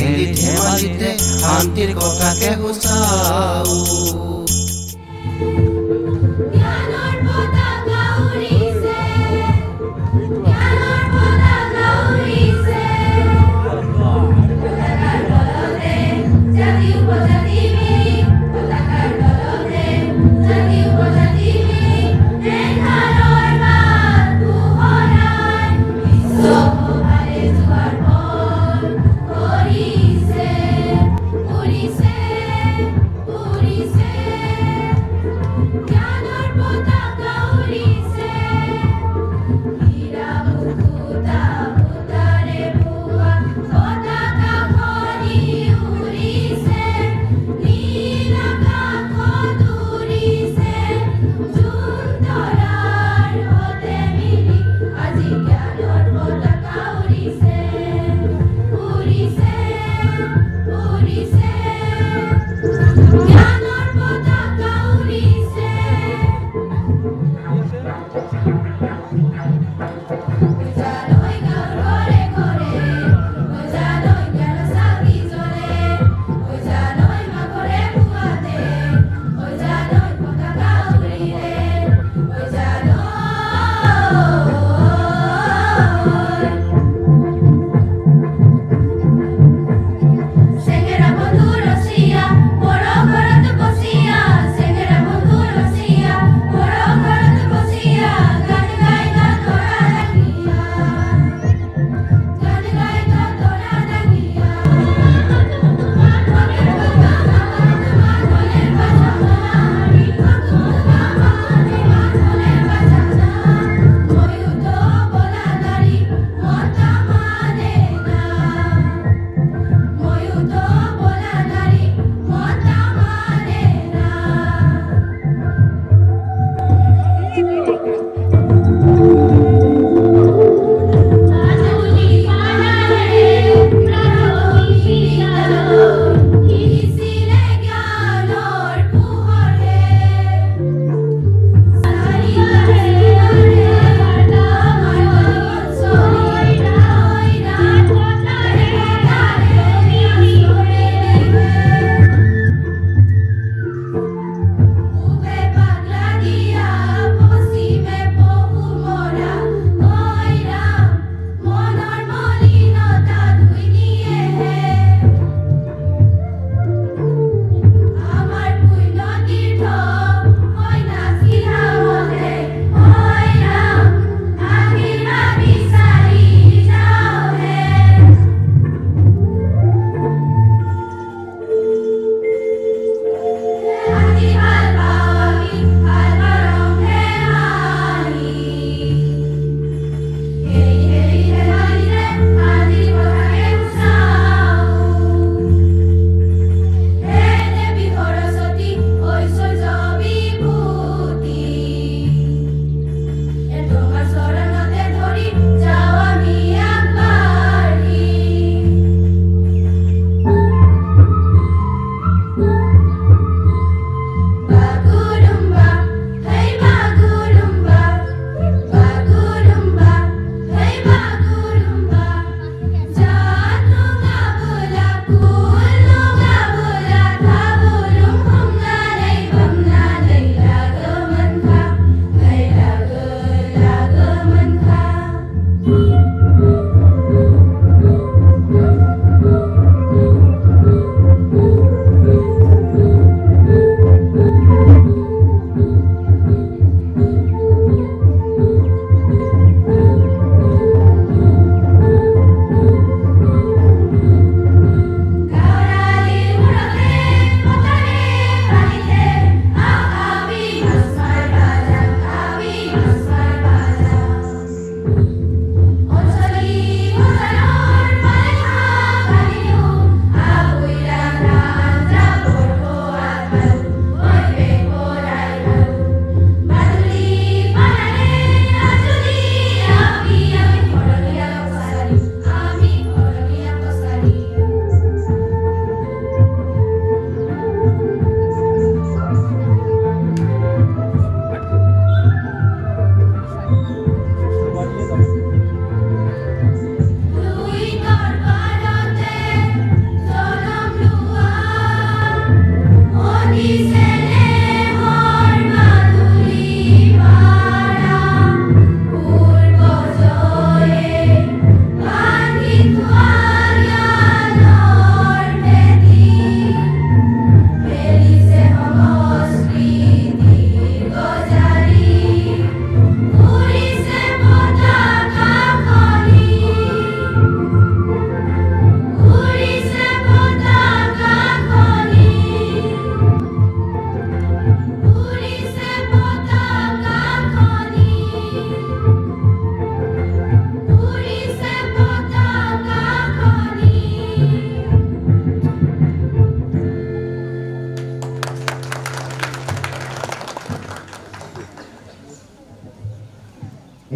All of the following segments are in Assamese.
খেলি ধেমালিতে শান্তিৰ কথাকে সূচাও Police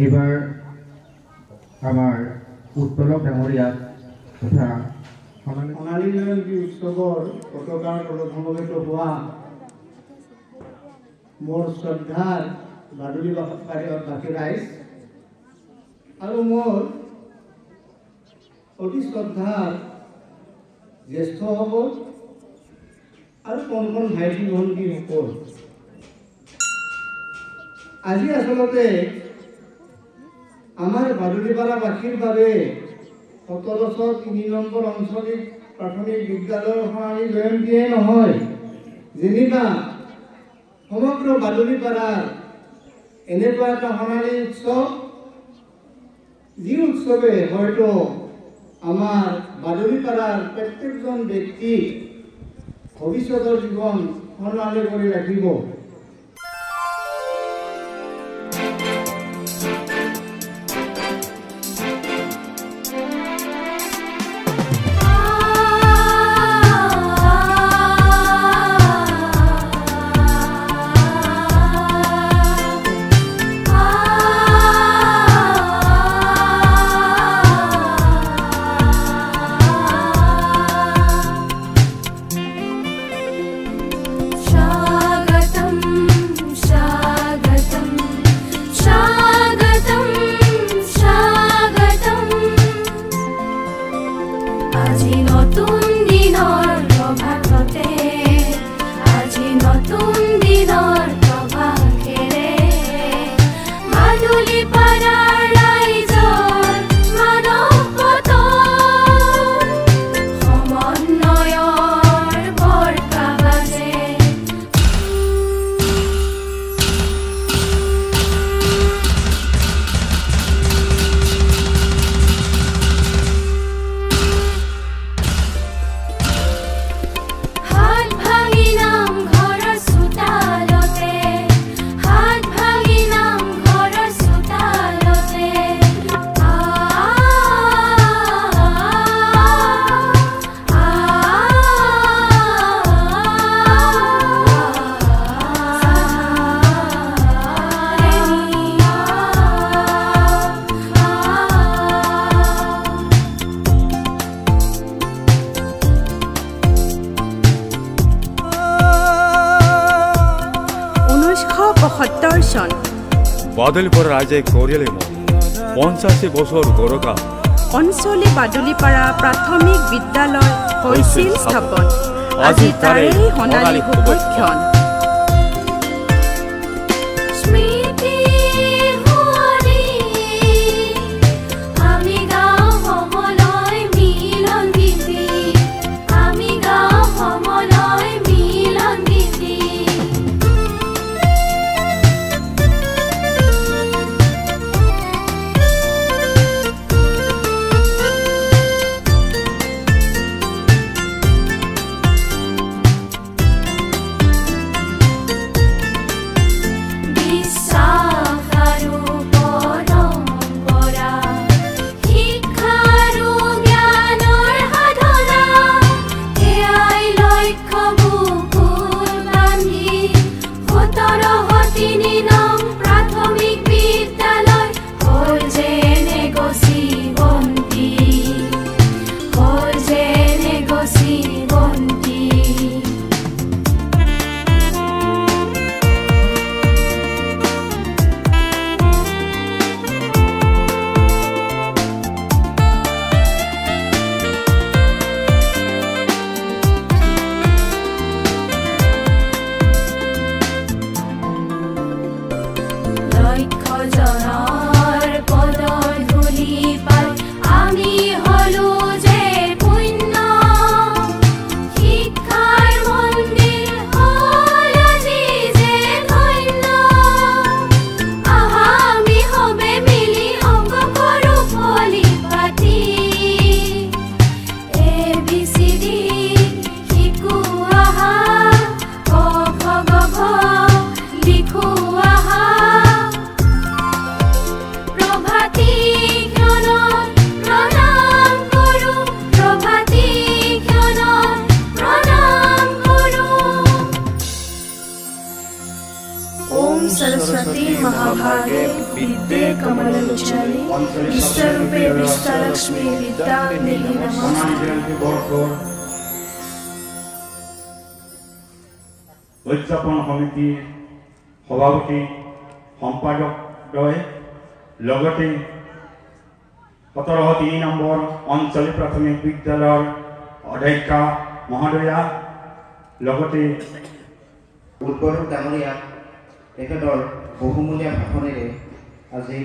এইবাৰ আমাৰ উৎপলক ডাঙৰীয়াক তথা সোণালী জয়ন্তী উৎসৱৰ পতাকাৰ তলত সমবেত হোৱা মোৰ শ্ৰদ্ধাৰ বাদুলীবাসী ৰাইজ আৰু মোৰ অতি শ্ৰদ্ধাৰ জ্যেষ্ঠসকল আৰু কণ ভাইটি ভণ্টিসকল, আজি আচলতে আমাৰ বাদুলীপাৰাবাসীৰ বাবে 1703 নম্বৰ আঞ্চলিক প্ৰাথমিক বিদ্যালয়ৰ সোণালী জয়ন্তীয়ে নহয়, যেনিবা সমগ্ৰ বাদুলীপাৰাৰ এনেকুৱা এটা সোণালী উৎসৱ, যি উৎসৱে হয়তো আমাৰ বাদুলীপাৰাৰ প্ৰত্যেকজন ব্যক্তিক ভৱিষ্যতৰ জীৱন সোণালী কৰি ৰাখিব। বাদুলীপাৰা ৰাইজে কৰিলে 85 বছৰ গৌৰকা অঞ্চলে বাদুলীপাৰা প্ৰাথমিক বিদ্যালয় হৈছিল স্থাপন। আজি তাৰে সোণালী শুভক্ষণ। বিশ্বৰূপে বিশ্বলক্ষ্মী বিদ্যা দেহি নমঃ। উদযাপন সমিতিৰ সভাপতি সম্পাদকদ্বয় লগতে 1703 নম্বৰ অঞ্চলিক প্ৰাথমিক বিদ্যালয়ৰ অধ্যক্ষা মহোদয়া লগতে উদ্বোধক ডাঙৰীয়া তেখেতৰ বহুমূলীয়া ভাষণেৰে আজি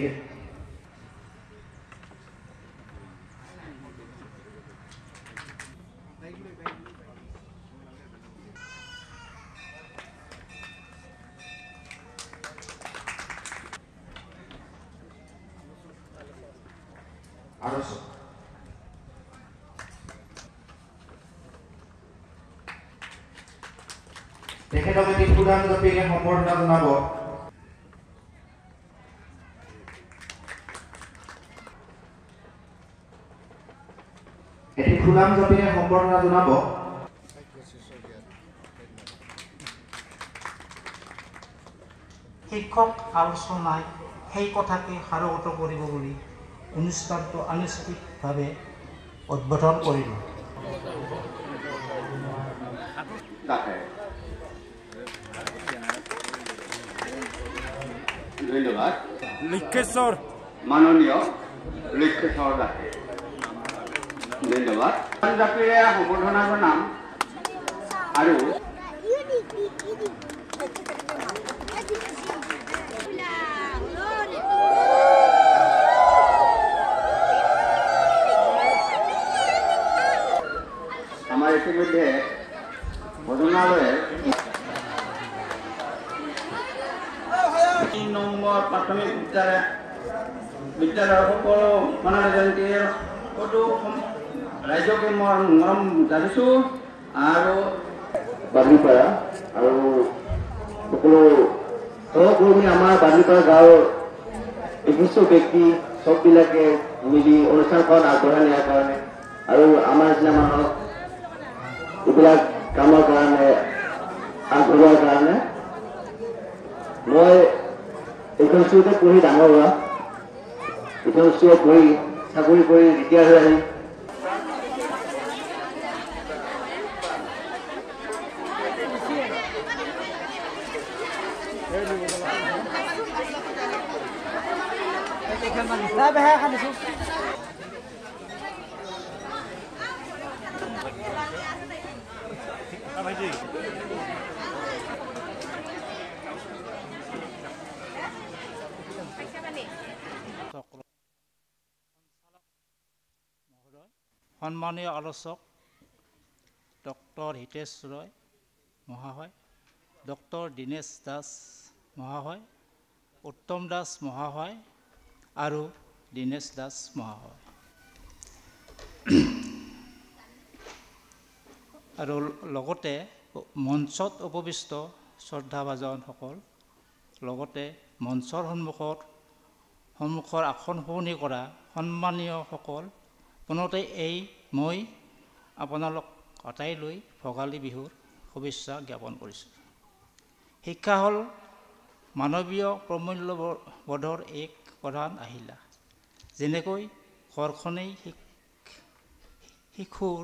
তেখেতক এটি সুদান গতিৰে সম্বৰ্ধনা জনাব। এটি সুদান গতিৰে সম্বৰ্ধনা জনাব। শিক্ষক আলোচনাই সেই কথাকে সাৰোগত কৰিব বুলি অনুষ্ঠানটো আনুষ্ঠানিকভাৱে উদ্বোধন কৰিলোঁ। ধন্যবাদ। লিখেশ্বৰ মাননীয় লিখেশ্বৰ দাসে ধন্যবাদ। জাতিৰে সম্বৰ্ধনা জনাম আৰু আমাৰ ইতিমধ্যে ভোজনালয়ে 3 নম্বৰ প্ৰাথমিক বিদ্যালয়ৰ সকলো সোণালী জয়ন্তীৰ সকলো ৰাইজকে মই মৰম জানিছোঁ আৰু বাদলিপাৰা আৰু সকলো সহকৰ্মী আমাৰ বাদলিপাৰা গাঁৱৰ বিশিষ্ট ব্যক্তি চববিলাকে মিলি অনুষ্ঠানখন আগবঢ়াই নিয়াৰ কাৰণে আৰু আমাৰ নিচিনা মানুহক এইবিলাক কামৰ কাৰণে আগবঢ়োৱাৰ কাৰণে মই এইখন স্কুলতে পঢ়ি ডাঙৰ হোৱা, এইখন স্কুলত পঢ়ি চাকৰি কৰি ৰিটায়াৰ হৈ আহি সন্মানীয় আলোচক ডক্টৰ হিতেশ ৰয় মহাশয়, ডক্টৰ দীনেশ দাস মহাশয়, উত্তম দাস মহাশয় আৰু দীনেশ দাস মহাশয় আৰু লগতে মঞ্চত উপবিষ্ট শ্ৰদ্ধাভাজনসকল, লগতে মঞ্চৰ সন্মুখৰ আসন সলনি কৰা সন্মানীয়সকল, পুনতে মই আপোনালোক আটাইলৈ ভোগালী বিহুৰ শুভেচ্ছা জ্ঞাপন কৰিছোঁ। শিক্ষা হ'ল মানৱীয় প্ৰমূল্যবোধৰ এক প্ৰধান আহিলা। যেনেকৈ ঘৰখনেই শিশুৰ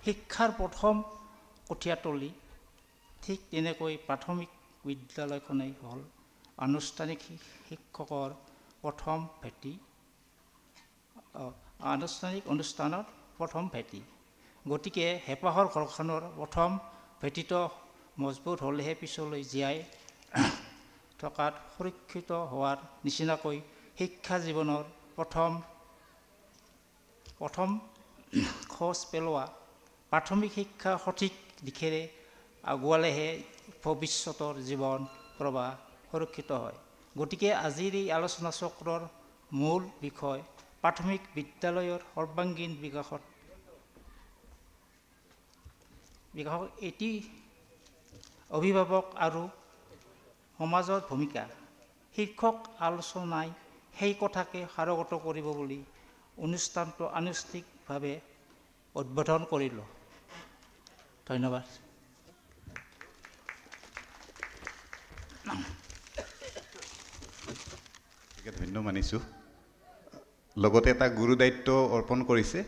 শিক্ষাৰ প্ৰথম কঠীয়াতলী, ঠিক তেনেকৈ প্ৰাথমিক বিদ্যালয়খনেই হ'ল আনুষ্ঠানিক শিক্ষকৰ প্ৰথম ভেটি, আনুষ্ঠানিক অনুষ্ঠানৰ প্ৰথম ভেটি। গতিকে হেঁপাহৰ ঘৰখনৰ প্ৰথম ভেটিটো মজবুত হ'লেহে পিছলৈ জীয়াই থকাত সুৰক্ষিত হোৱাৰ নিচিনাকৈ শিক্ষা জীৱনৰ প্ৰথম খোজ পেলোৱা প্ৰাথমিক শিক্ষা সঠিক দিশেৰে আগুৱালেহে ভৱিষ্যতৰ জীৱন প্ৰবাহ সুৰক্ষিত হয়। গতিকে আজিৰ এই আলোচনা চক্ৰৰ মূল বিষয় প্ৰাথমিক বিদ্যালয়ৰ সৰ্বাংগীন বিকাশত এটি অভিভাৱক আৰু সমাজৰ ভূমিকা শীৰ্ষক আলোচনাই সেই কথাকে সাৰোগত কৰিব বুলি অনুষ্ঠানটো আনুষ্ঠানিকভাৱে উদ্বোধন কৰিলোঁ। ধন্যবাদ। ধন্য মানিছোঁ। লগতে এটা গুৰু দায়িত্ব অৰ্পণ কৰিছে।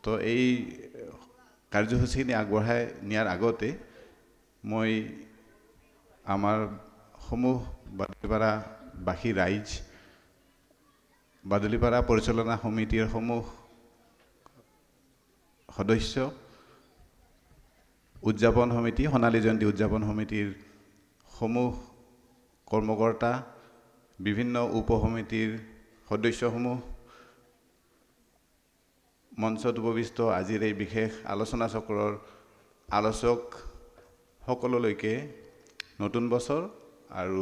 তো এই কাৰ্যসূচীখিনি আগবঢ়াই নিয়াৰ আগতে মই আমাৰ সমূহ বাদুলিপাৰাবাসী ৰাইজ, বাদুলিপাৰা পৰিচালনা সমিতিৰ সমূহ সদস্য, উদযাপন সমিতি, সোণালী জয়ন্তী উদযাপন সমিতিৰ সমূহ কৰ্মকৰ্তা, বিভিন্ন উপসমিতিৰ সদস্যসমূহ, মঞ্চত উপবিষ্ট আজিৰ এই বিশেষ আলোচনা চক্ৰৰ আলোচক সকলোলৈকে নতুন বছৰ আৰু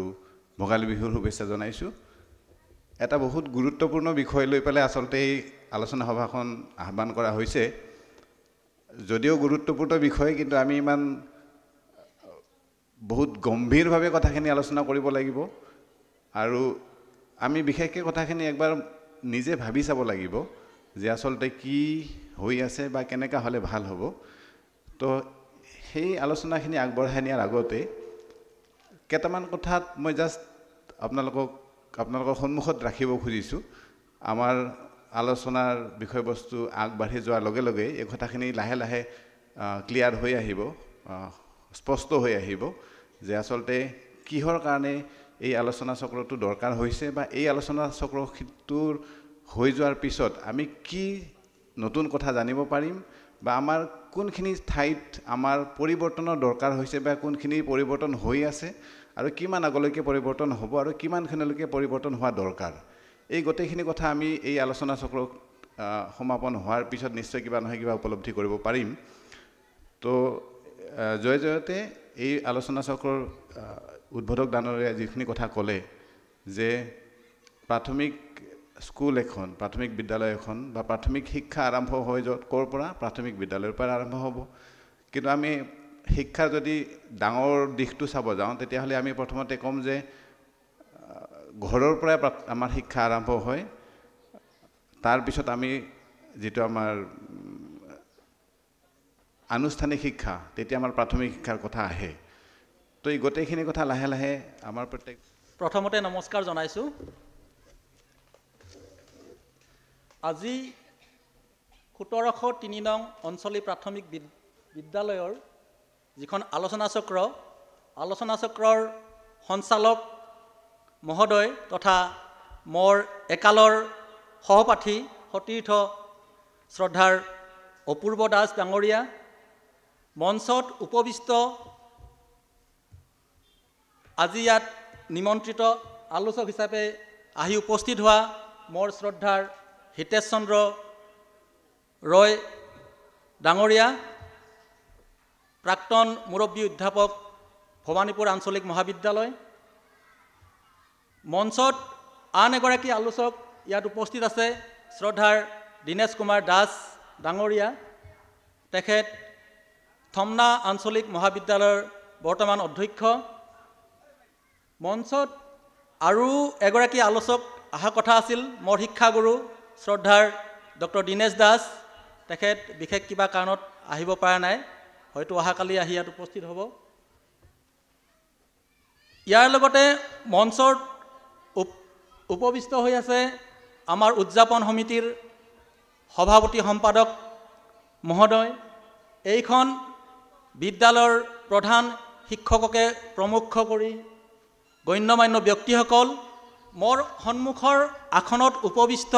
ভোগালী বিহুৰ শুভেচ্ছা জনাইছোঁ। এটা বহুত গুৰুত্বপূৰ্ণ বিষয় লৈ পেলাই আচলতে এই আলোচনা সভাখন আহ্বান কৰা হৈছে। যদিও গুৰুত্বপূৰ্ণ বিষয়, কিন্তু আমি ইমান বহুত গম্ভীৰভাৱে কথাখিনি আলোচনা কৰিব লাগিব আৰু আমি বিশেষকৈ কথাখিনি একবাৰ নিজে ভাবি চাব লাগিব যে আচলতে কি হৈ আছে বা কেনেকুৱা হ'লে ভাল হ'ব। তো সেই আলোচনাখিনি আগবঢ়াই নিয়াৰ আগতে কেইটামান কথাত মই জাষ্ট আপোনালোকৰ সন্মুখত ৰাখিব খুজিছোঁ। আমাৰ আলোচনাৰ বিষয়বস্তু আগবাঢ়ি যোৱাৰ লগে লগে এই কথাখিনি লাহে লাহে ক্লিয়াৰ হৈ আহিব, স্পষ্ট হৈ আহিব যে আচলতে কিহৰ কাৰণে এই আলোচনা চক্ৰটো দৰকাৰ হৈছে বা এই আলোচনা চক্ৰটোৰ হৈ যোৱাৰ পিছত আমি কি নতুন কথা জানিব পাৰিম বা আমাৰ কোনখিনি ঠাইত আমাৰ পৰিৱৰ্তনৰ দৰকাৰ হৈছে বা কোনখিনি পৰিৱৰ্তন হৈ আছে আৰু কিমান আগলৈকে পৰিৱৰ্তন হ'ব আৰু কিমানখিনিলৈকে পৰিৱৰ্তন হোৱা দৰকাৰ। এই গোটেইখিনি কথা আমি এই আলোচনা চক্ৰ সমাপন হোৱাৰ পিছত নিশ্চয় কিবা নহয় কিবা উপলব্ধি কৰিব পাৰিম। তো জয়তে এই আলোচনা চক্ৰৰ উদ্বোধক দানৰে যিখিনি কথা ক'লে যে প্ৰাথমিক স্কুল এখন, প্ৰাথমিক বিদ্যালয় এখন বা প্ৰাথমিক শিক্ষা আৰম্ভ হৈ ক'ৰ পৰা, প্ৰাথমিক বিদ্যালয়ৰ পৰা আৰম্ভ হ'ব। কিন্তু আমি শিক্ষাৰ যদি ডাঙৰ দিশটো চাব যাওঁ তেতিয়াহ'লে আমি প্ৰথমতে ক'ম যে ঘৰৰ পৰাই আমাৰ শিক্ষা আৰম্ভ হয়। তাৰপিছত আমি যিটো আমাৰ আনুষ্ঠানিক শিক্ষা, তেতিয়া আমাৰ প্ৰাথমিক শিক্ষাৰ কথা আহে। তো এই গোটেইখিনি কথা লাহে লাহে আমাৰ প্ৰথমতে নমস্কাৰ জনাইছোঁ। আজি 1703 নং অঞ্চলিক প্ৰাথমিক বিদ্যালয়ৰ যিখন আলোচনা চক্ৰৰ সঞ্চালক মহোদয় তথা মোৰ একালৰ সহপাঠী সতীৰ্থ শ্ৰদ্ধাৰ অপূৰ্ব দাস ডাঙৰীয়া, মঞ্চত উপবিষ্ট আজি ইয়াত নিমন্ত্ৰিত আলোচক হিচাপে আহি উপস্থিত হোৱা মোৰ শ্ৰদ্ধাৰ হিতেশ চন্দ্ৰ ৰয় ডাঙৰীয়া, প্ৰাক্তন মুৰব্বী অধ্যাপক ভৱানীপুৰ আঞ্চলিক মহাবিদ্যালয়, মঞ্চত আন এগৰাকী আলোচক ইয়াত উপস্থিত আছে শ্ৰদ্ধাৰ দীনেশ কুমাৰ দাস ডাঙৰীয়া, তেখেত থমনা আঞ্চলিক মহাবিদ্যালয়ৰ বৰ্তমান অধ্যক্ষ। মঞ্চত আৰু এগৰাকী আলোচক অহা কথা আছিল, মোৰ শিক্ষাগুৰু শ্ৰদ্ধাৰ ডক্টৰ দীনেশ দাস, তেখেত বিশেষ কিবা কাৰণত আহিব পৰা নাই, হয়তো অহাকালি আহি ইয়াত উপস্থিত হ'ব। ইয়াৰ লগতে মঞ্চত উপবিষ্ট হৈ আছে আমাৰ উদযাপন সমিতিৰ সভাপতি সম্পাদক মহোদয়, এইখন বিদ্যালয়ৰ প্ৰধান শিক্ষককে প্ৰমুখ কৰি গণ্যমান্য ব্যক্তিসকল, মোৰ সন্মুখৰ আসনত উপবিষ্ট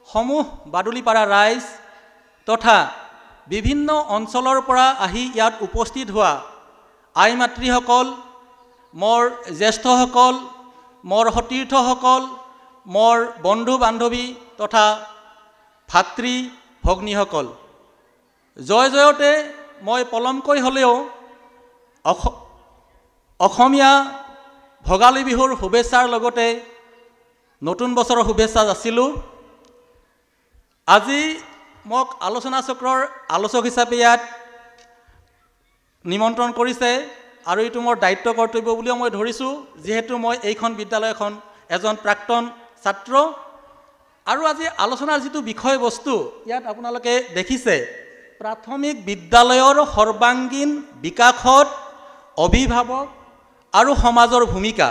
সমূহ বাদুলিপাৰা ৰাইজ তথা বিভিন্ন অঞ্চলৰ পৰা আহি ইয়াত উপস্থিত হোৱা আই মাতৃসকল, মোৰ জ্যেষ্ঠসকল, মোৰ সতীৰ্থসকল, মোৰ বন্ধু বান্ধৱী তথা ভাতৃ ভগ্নীসকল, জয়তে মই পলমকৈ হ'লেও অসমীয়া ভোগালী বিহুৰ শুভেচ্ছাৰ লগতে নতুন বছৰৰ শুভেচ্ছা যাচিলোঁ। আজি মোক আলোচনা চক্ৰৰ আলোচক হিচাপে ইয়াত নিমন্ত্ৰণ কৰিছে আৰু এইটো মোৰ দায়িত্ব কৰ্তব্য বুলিও মই ধৰিছোঁ, যিহেতু মই এইখন বিদ্যালয়খন এজন প্ৰাক্তন ছাত্ৰ। আৰু আজি আলোচনাৰ যিটো বিষয়বস্তু ইয়াত আপোনালোকে দেখিছে, প্ৰাথমিক বিদ্যালয়ৰ সৰ্বাংগীন বিকাশত অভিভাৱক আৰু সমাজৰ ভূমিকা।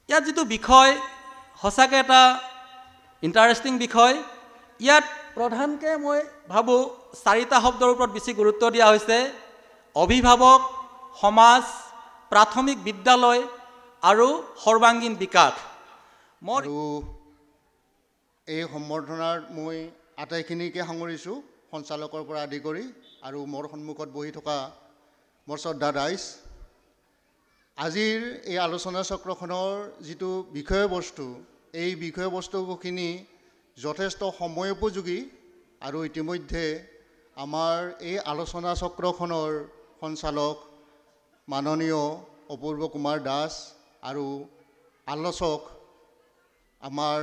ইয়াত যিটো বিষয় সঁচাকৈ এটা ইণ্টাৰেষ্টিং বিষয়। ইয়াত প্ৰধানকৈ মই ভাবোঁ 4টা শব্দৰ ওপৰত বেছি গুৰুত্ব দিয়া হৈছে: অভিভাৱক, সমাজ, প্ৰাথমিক বিদ্যালয় আৰু সৰ্বাংগীন বিকাশ। আৰু এই সম্বৰ্ধনাৰ মই আটাইখিনিকে সাঙুৰিছোঁ, সঞ্চালকৰ পৰা আদি কৰি আৰু মোৰ সন্মুখত বহি থকা মোৰ শ্ৰদ্ধা ৰাইজ। আজিৰ এই আলোচনা চক্ৰখনৰ যিটো বিষয়বস্তু, এই বিষয়বস্তুখিনি যথেষ্ট সময়োপযোগী আৰু ইতিমধ্যে আমাৰ এই আলোচনা চক্ৰখনৰ সঞ্চালক মাননীয় অপূৰ্ব কুমাৰ দাস আৰু আলোচক আমাৰ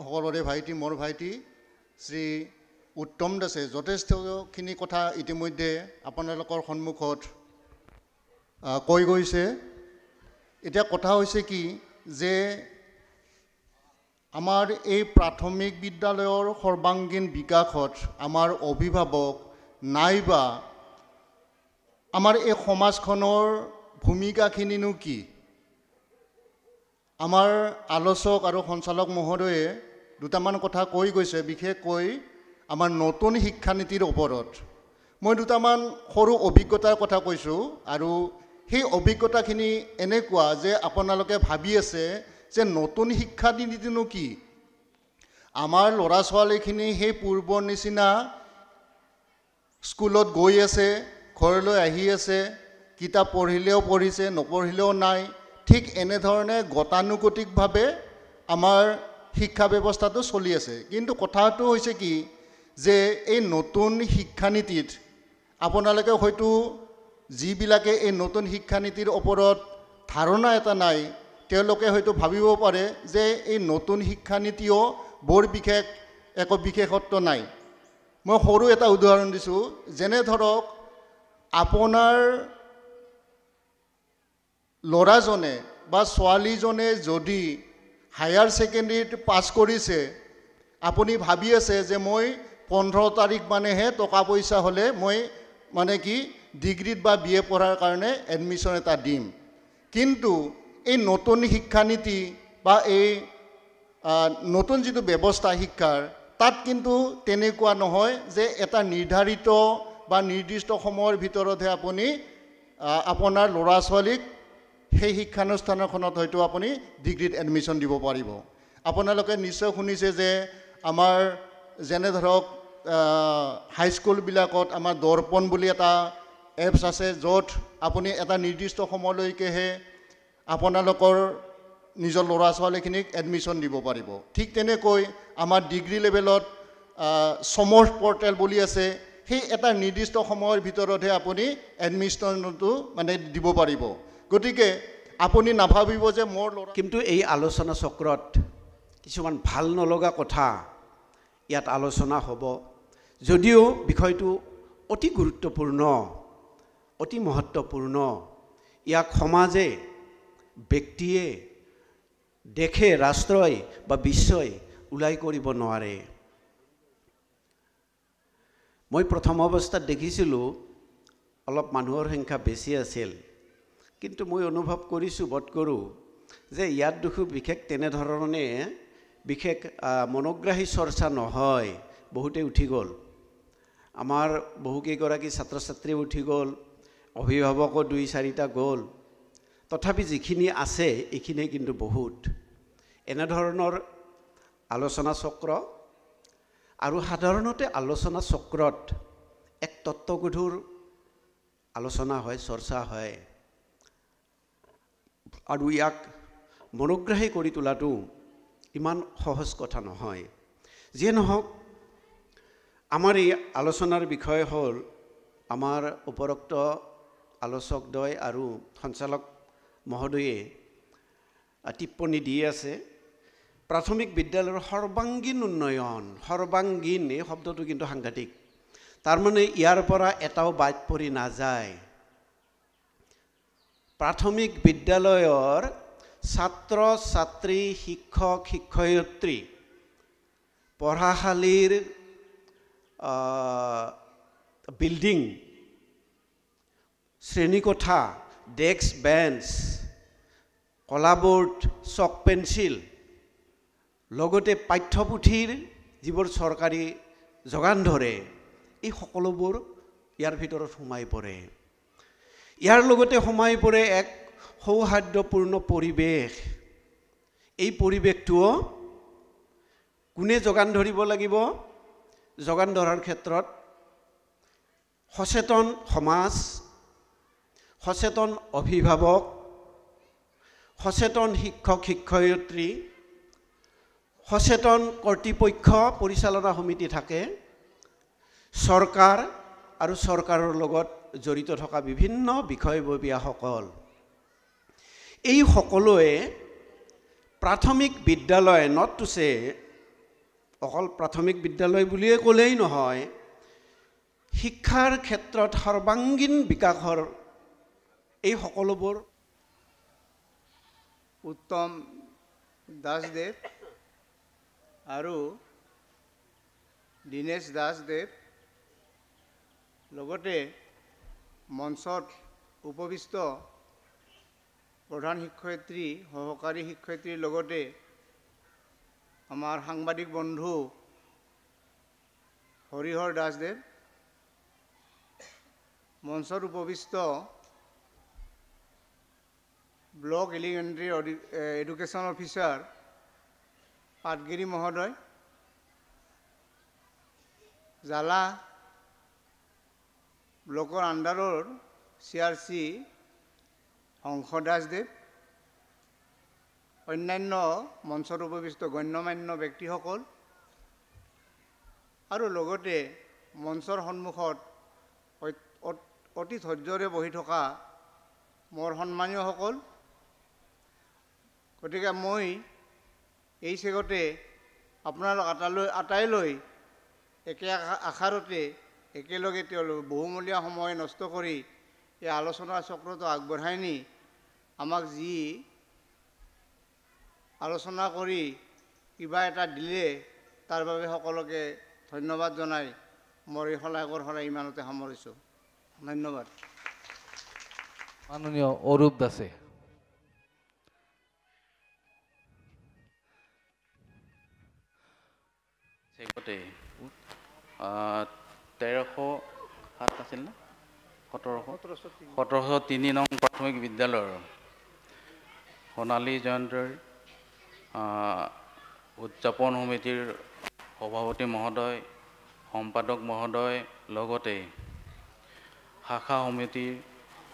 সকলোৰে ভাইটি, মোৰ ভাইটি শ্ৰী উত্তম দাসে যথেষ্টখিনি কথা ইতিমধ্যে আপোনালোকৰ সন্মুখত কৈ গৈছে। এতিয়া কথা হৈছে কি যে আমাৰ এই প্ৰাথমিক বিদ্যালয়ৰ সৰ্বাংগীন বিকাশত আমাৰ অভিভাৱক নাইবা আমাৰ এই সমাজখনৰ ভূমিকাখিনিনো কি? আমাৰ আলোচক আৰু সঞ্চালক মহোদয়ে দুটামান কথা কৈ গৈছে, বিশেষকৈ আমাৰ নতুন শিক্ষানীতিৰ ওপৰত। মই দুটামান সৰু অভিজ্ঞতাৰ কথা কৈছোঁ আৰু সেই অভিজ্ঞতাখিনি এনেকুৱা যে আপোনালোকে ভাবি আছে যে নতুন শিক্ষানীতিনো কি? আমাৰ ল'ৰা ছোৱালীখিনি সেই পূৰ্বৰ নিচিনা স্কুলত গৈ আছে, ঘৰলৈ আহি আছে, কিতাপ পঢ়িলেও পঢ়িছে, নপঢ়িলেও নাই। ঠিক এনেধৰণে গতানুগতিকভাৱে আমাৰ শিক্ষা ব্যৱস্থাটো চলি আছে। কিন্তু কথাটো হৈছে কি যে এই নতুন শিক্ষানীতিত আপোনালোকে হয়তো যিবিলাকে এই নতুন শিক্ষানীতিৰ ওপৰত ধাৰণা এটা নাই, তেওঁলোকে হয়তো ভাবিব পাৰে যে এই নতুন শিক্ষানীতিও বৰ বিশেষ একো বিশেষত্ব নাই। মই সৰু এটা উদাহৰণ দিছোঁ। যেনে ধৰক আপোনাৰ ল'ৰাজনে বা ছোৱালীজনে যদি হায়াৰ ছেকেণ্ডেৰীত পাছ কৰিছে, আপুনি ভাবি আছে যে মই 15 তাৰিখ মানেহে টকা পইচা হ'লে মই মানে কি ডিগ্ৰীত বা BA পঢ়াৰ কাৰণে এডমিশ্যন এটা দিম। কিন্তু এই নতুন শিক্ষানীতি বা এই নতুন যিটো ব্যৱস্থা শিক্ষাৰ, তাত কিন্তু তেনেকুৱা নহয় যে এটা নিৰ্ধাৰিত বা নিৰ্দিষ্ট সময়ৰ ভিতৰতহে আপুনি আপোনাৰ ল'ৰা ছোৱালীক সেই শিক্ষানুষ্ঠানখনত হয়তো আপুনি ডিগ্ৰীত এডমিশ্যন দিব পাৰিব। আপোনালোকে নিশ্চয় শুনিছে যে আমাৰ যেনে ধৰক হাইস্কুলবিলাকত আমাৰ দৰ্পণ বুলি এটা এপছ আছে, য'ত আপুনি এটা নিৰ্দিষ্ট সময়লৈকেহে আপোনালোকৰ নিজৰ ল'ৰা ছোৱালীখিনিক এডমিশ্যন দিব পাৰিব। ঠিক তেনেকৈ আমাৰ ডিগ্ৰী লেভেলত সমৰ্থ পৰ্টেল বুলি আছে, সেই এটা নিৰ্দিষ্ট সময়ৰ ভিতৰতহে আপুনি এডমিশ্যনটো মানে দিব পাৰিব। গতিকে আপুনি নাভাবিব যে মোৰ ল'ৰা। কিন্তু এই আলোচনা চক্ৰত কিছুমান ভাল নলগা কথা ইয়াত আলোচনা হ'ব, যদিও বিষয়টো অতি গুৰুত্বপূৰ্ণ, অতি মহত্বপূৰ্ণ। ইয়াক সমাজে, ব্যক্তিয়ে, দেশে, ৰাষ্ট্ৰই বা বিশ্বই ওলাই কৰিব নোৱাৰে। মই প্ৰথম অৱস্থাত দেখিছিলোঁ অলপ মানুহৰ সংখ্যা বেছি আছিল, কিন্তু মই অনুভৱ কৰিছোঁ, বোধ কৰোঁ যে ইয়াত দেখোঁ বিশেষ তেনেধৰণে বিশেষ মনোগ্ৰাহী চৰ্চা নহয়। বহুতে উঠি গ'ল, আমাৰ বহুকেইগৰাকী ছাত্ৰ ছাত্ৰী উঠি গ'ল, অভিভাৱকো 2-4টা গ'ল। তথাপি যিখিনি আছে এইখিনিয়ে কিন্তু বহুত। এনেধৰণৰ আলোচনা চক্ৰ আৰু সাধাৰণতে আলোচনা চক্ৰত এক তত্ত্বগধুৰ আলোচনা হয়, চৰ্চা হয়, আৰু ইয়াক মনোগ্ৰাহী কৰি তোলাটো ইমান সহজ কথা নহয়। যিয়ে নহওক, আমাৰ এই আলোচনাৰ বিষয় হ'ল আমাৰ উপৰোক্ত আলোচকদ্বয় আৰু সঞ্চালক মহোদয়ে টিপ্পনী দি আছে, প্ৰাথমিক বিদ্যালয়ৰ সৰ্বাংগীন উন্নয়ন। সৰ্বাংগীন এই শব্দটো কিন্তু সাংঘাতিক। তাৰমানে ইয়াৰ পৰা এটাও বাদ পৰি নাযায়। প্ৰাথমিক বিদ্যালয়ৰ ছাত্ৰ ছাত্ৰী, শিক্ষক শিক্ষয়িত্ৰী, পঢ়াশালীৰ বিল্ডিং, শ্ৰেণীকোঠা, ডেস্ক বেঞ্চ, কলাবোৰ্ড, চক পেঞ্চিল, লগতে পাঠ্যপুথিৰ যিবোৰ চৰকাৰী যোগান ধৰে এই সকলোবোৰ ইয়াৰ ভিতৰত সোমাই পৰে। ইয়াৰ লগতে সোমাই পৰে এক সৌহাৰ্দ্যপূৰ্ণ পৰিৱেশ। এই পৰিৱেশটোও কোনে যোগান ধৰিব লাগিব? যোগান ধৰাৰ ক্ষেত্ৰত সচেতন সমাজ, সচেতন অভিভাৱক, সচেতন শিক্ষক শিক্ষয়িত্ৰী, সচেতন কৰ্তৃপক্ষ পৰিচালনা সমিতি থাকে, চৰকাৰ আৰু চৰকাৰৰ লগত জড়িত থকা বিভিন্ন বিষয়ববীয়াসকল। এই সকলোৱে প্ৰাথমিক বিদ্যালয় নট টু চে অকল প্ৰাথমিক বিদ্যালয় বুলিয়ে ক'লেই নহয়, শিক্ষাৰ ক্ষেত্ৰত সৰ্বাংগীন বিকাশৰ এই সকলোবোৰ উত্তম দাসদেৱ আৰু দীনেশ দাসদেৱ, লগতে মঞ্চত উপবিষ্ট প্ৰধান শিক্ষয়িত্ৰী, সহকাৰী শিক্ষয়িত্ৰীৰ লগতে আমাৰ সাংবাদিক বন্ধু হৰিহৰ দাসদেৱ, মঞ্চত উপবিষ্ট block elementary education officer Patgiri মহোদয়, জালা ব্লকৰ আণ্ডাৰৰ CRC হংস দাসদেৱ, অন্যান্য মঞ্চত উপবিষ্ট গণ্যমান্য ব্যক্তিসকল আৰু লগতে মঞ্চৰ সন্মুখত অতি ধৈৰ্যৰে বহি থকা মোৰ সন্মানীয়সকল, গতিকে মই এই চেগতে আপোনালোক আটাইলৈ একে আশাৰতে একেলগে তেওঁলোক বহুমূলীয়া সময় নষ্ট কৰি এই আলোচনা চক্ৰটো আগবঢ়াই নি আমাক যি আলোচনা কৰি কিবা এটা দিলে তাৰ বাবে সকলোকে ধন্যবাদ জনাই মোৰ এই শলাগৰ শৰাই ইমানতে সামৰিছোঁ। ধন্যবাদ। মাননীয় অৰূপ দাসে। সেইগতে 1307 আছিল না 1703 নং প্ৰাথমিক বিদ্যালয়ৰ সোণালী জয়ন্তীৰ উদযাপন সমিতিৰ সভাপতি মহোদয়, সম্পাদক মহোদয়, লগতে শাখা সমিতিৰ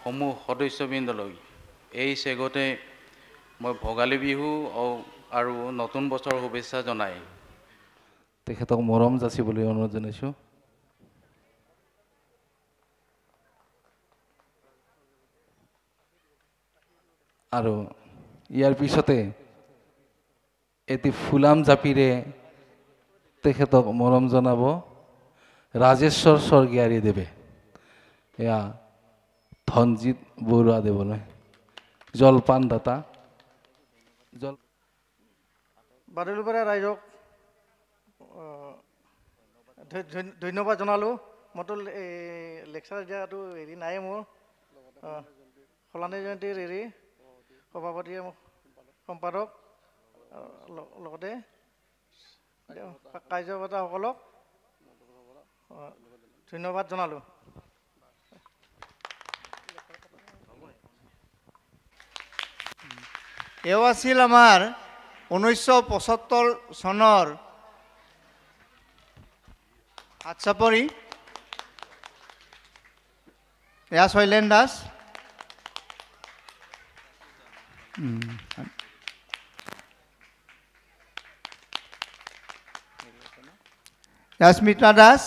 সমূহ সদস্যবৃন্দলৈ এই চেগতে মই ভোগালী বিহু আৰু নতুন বছৰৰ শুভেচ্ছা জনাই তেখেতক মৰম যাচিবলৈ অনুৰোধ জনাইছোঁ। আৰু ইয়াৰ পিছতে এটি ফুলাম জাপিৰে তেখেতক মৰম জনাব ৰাজেশ্বৰ স্বৰ্গীয়াৰী দেৱে। এয়া ধনজিৎ বৰুৱা দেৱলৈ জলপান দাতা। বাদুলিপাৰা ৰাইজক ধন্যবাদ জনালোঁ। মইতো লেকচাৰ দিয়াটো হেৰি নাই মোৰ। সোণালী জয়ন্তীৰ হেৰি সভাপতি সম্পাদক লগতে কাৰ্যকৰ্তাসকলক ধন্যবাদ জনালোঁ। এও আছিল আমাৰ 1975 চনৰ হাতচাপৰি। এয়া শৈলেন দাস। স্মিতা দাস।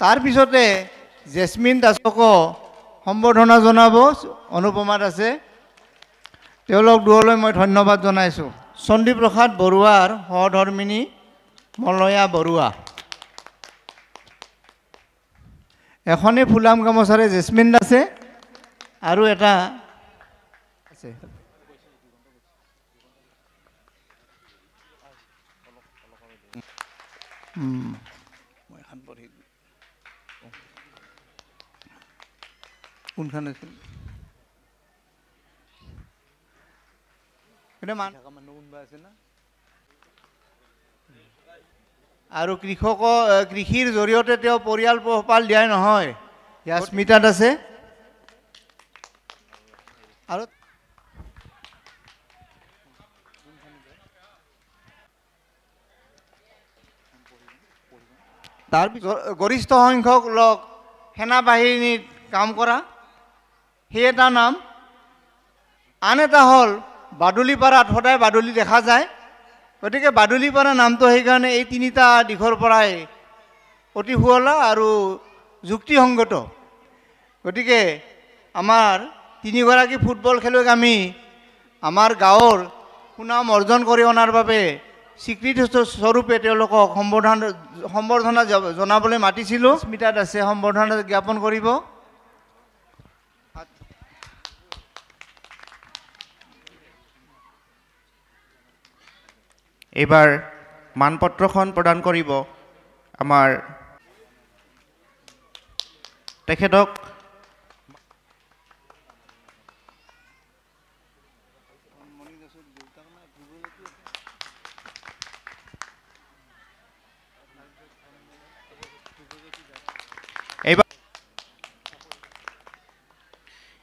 তাৰপিছতে জেচমিন দাসকো সম্বৰ্ধনা জনাব অনুপমা দাসে। তেওঁলোক দুয়োলৈ মই ধন্যবাদ জনাইছোঁ। চণ্ডীপ্ৰসাদ বৰুৱাৰ সহধৰ্মিনী মলয়া বৰুৱা। এখনেই ফুলাম গামোচাৰে জেচমিন দাসে আৰু এটা আছে কোনখন আছিল আৰু কৃষিৰ জৰিয়তে তেওঁ পৰিয়াল পোহপাল দিয়াই নহয়, স্মিতাত আছে। আৰু তাৰপিছত গৰিষ্ঠ সংখ্যক লোক সেনা বাহিনীত কাম কৰা, সেই এটা নাম। আন এটা হ'ল বাদুলিপাৰাত সদায় বাদুলি দেখা যায়, গতিকে বাদুলিপাৰা নামটো সেইকাৰণে এই তিনিটা দিশৰ পৰাই অতি সুৱলা আৰু যুক্তিসংগত। গতিকে আমাৰ তিনিগৰাকী ফুটবল খেলুৱৈক আমি আমাৰ গাঁৱৰ সুনাম অৰ্জন কৰি অনাৰ বাবে স্বীকৃতি স্বৰূপে তেওঁলোকক সম্বৰ্ধনা জনাবলৈ মাতিছিলোঁ। স্মিতাত আছে, সম্বৰ্ধনা জ্ঞাপন কৰিব। এইবাৰ মানপত্ৰখন প্ৰদান কৰিব আমাৰ তেখেতক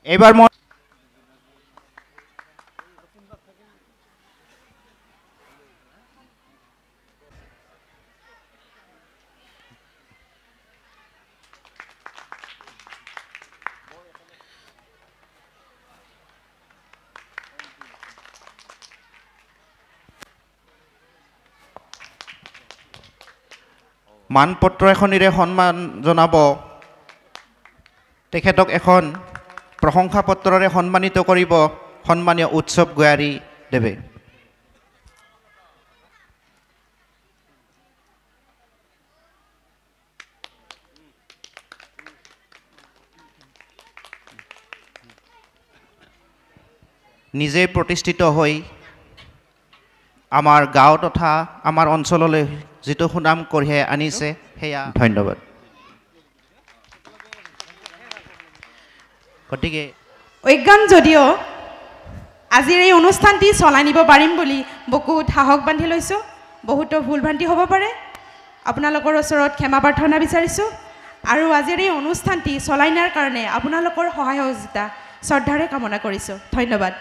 এইবাৰ মই মানপত্ৰ এখনেৰে সন্মান জনাব তেখেতক এখন প্ৰশংসা পত্ৰৰে সন্মানিত কৰিব সন্মানীয় উৎসৱ গোৱাৰী দেৱে। নিজে প্ৰতিষ্ঠিত হৈ আমাৰ গাঁও তথা আমাৰ অঞ্চললৈ যিটো সুনাম কঢ়িয়াই আনিছে সেয়া ধন্যবাদ। গতিকে অজ্ঞান যদিও আজিৰ এই অনুষ্ঠানটি চলাই নিব পাৰিম বুলি বহুত সাহস বান্ধি লৈছোঁ। বহুতো ভুল ভ্ৰান্তি হ'ব পাৰে, আপোনালোকৰ ওচৰত ক্ষমা প্ৰাৰ্থনা বিচাৰিছোঁ। আৰু আজিৰ এই অনুষ্ঠানটি চলাই নিয়াৰ কাৰণে আপোনালোকৰ সহায় সহযোগিতা শ্ৰদ্ধাৰে কামনা কৰিছোঁ। ধন্যবাদ।